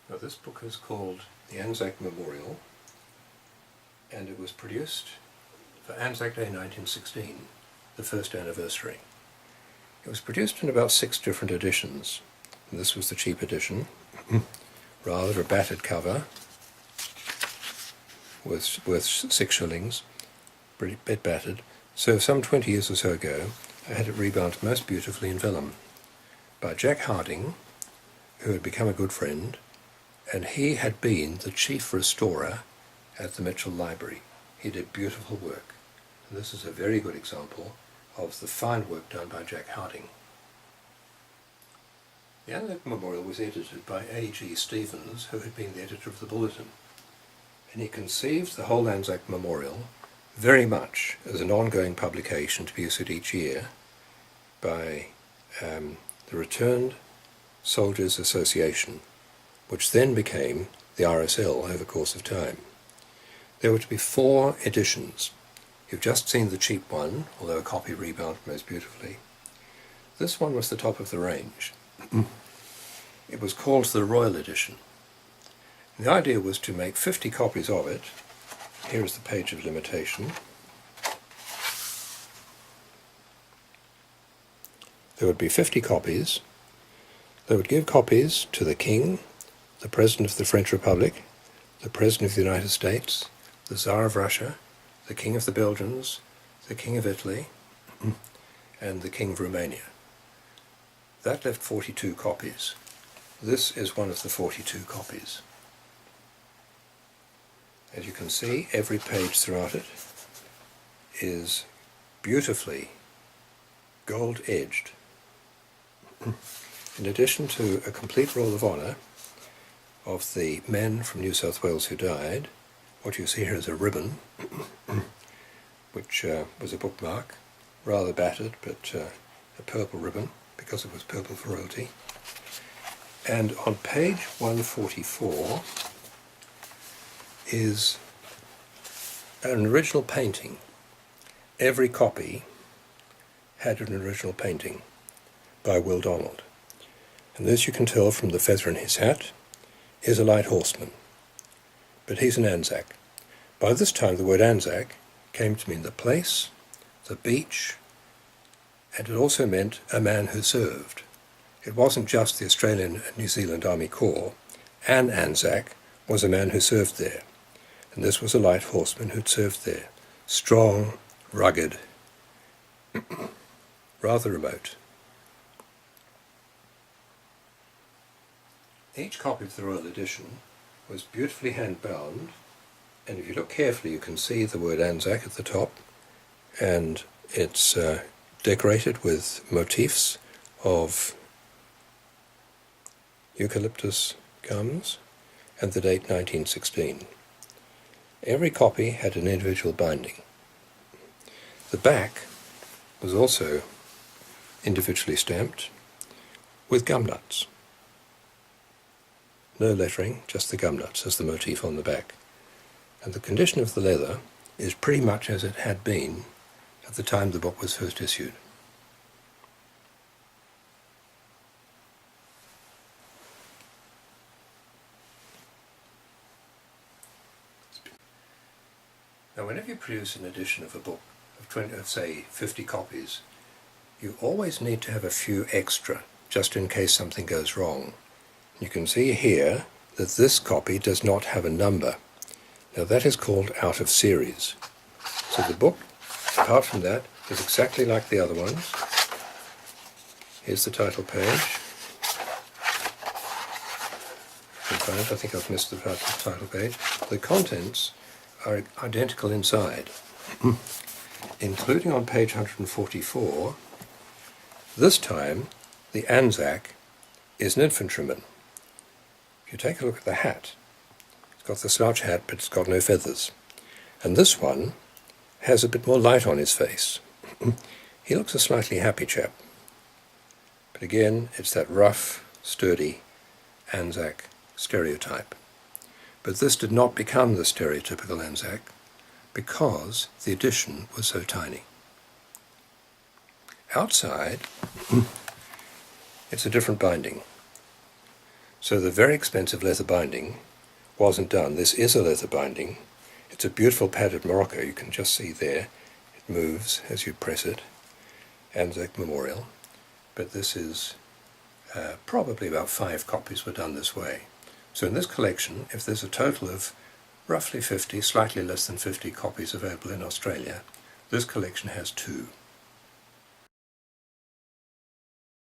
Now this book is called the Anzac Memorial, and it was produced for Anzac Day 1916, the first anniversary. It was produced in about 6 different editions, and this was the cheap edition, rather a battered cover, worth 6 shillings, pretty bit battered. So some 20 years or so ago, I had it rebound most beautifully in vellum by Jack Harding, who had become a good friend, and he had been the chief restorer at the Mitchell Library. He did beautiful work. And this is a very good example of the fine work done by Jack Harding. The Anzac Memorial was edited by A.G. Stevens, who had been the editor of the Bulletin, and he conceived the whole Anzac Memorial very much as an ongoing publication to be issued each year by the Returned Soldiers Association, which then became the RSL over the course of time. There were to be 4 editions. You've just seen the cheap one, although a copy rebound most beautifully. This one was the top of the range. It was called the Royal Edition. And the idea was to make 50 copies of it. Here is the page of limitation. There would be 50 copies. They would give copies to the King, the President of the French Republic, the President of the United States, the Tsar of Russia, the King of the Belgians, the King of Italy, and the King of Romania. That left 42 copies. This is one of the 42 copies. As you can see, every page throughout it is beautifully gold-edged. In addition to a complete roll of honour of the men from New South Wales who died, what you see here is a ribbon, which was a bookmark, rather battered, but a purple ribbon, because it was purple for royalty. And on page 144 is an original painting. Every copy had an original painting by Will Donald. And this you can tell from the feather in his hat is a light horseman. But he's an Anzac. By this time the word Anzac came to mean the place, the beach, and it also meant a man who served. It wasn't just the Australian and New Zealand Army Corps. An Anzac was a man who served there. And this was a light horseman who'd served there. Strong, rugged, rather remote. Each copy of the Royal Edition was beautifully hand-bound, and if you look carefully you can see the word Anzac at the top, and it's decorated with motifs of eucalyptus gums and the date 1916. Every copy had an individual binding. The back was also individually stamped with gum nuts. No lettering, just the gum nuts as the motif on the back. And the condition of the leather is pretty much as it had been at the time the book was first issued. Now, whenever you produce an edition of a book of say 50 copies, you always need to have a few extra, just in case something goes wrong. You can see here that this copy does not have a number. Now that is called out of series. So the book, apart from that, is exactly like the other ones. Here's the title page. In fact, I think I've missed the title page. The contents are identical inside, including on page 144. This time, the Anzac is an infantryman. If you take a look at the hat, it's got the slouch hat, but it's got no feathers. And this one has a bit more light on his face. He looks a slightly happy chap. But again, it's that rough, sturdy Anzac stereotype. But this did not become the stereotypical Anzac because the edition was so tiny. Outside, it's a different binding. So the very expensive leather binding wasn't done. This is a leather binding. It's a beautiful padded Morocco. You can just see there. It moves as you press it. Anzac Memorial. But this is probably about 5 copies were done this way. So in this collection, if there's a total of roughly 50, slightly less than 50 copies available in Australia, this collection has 2.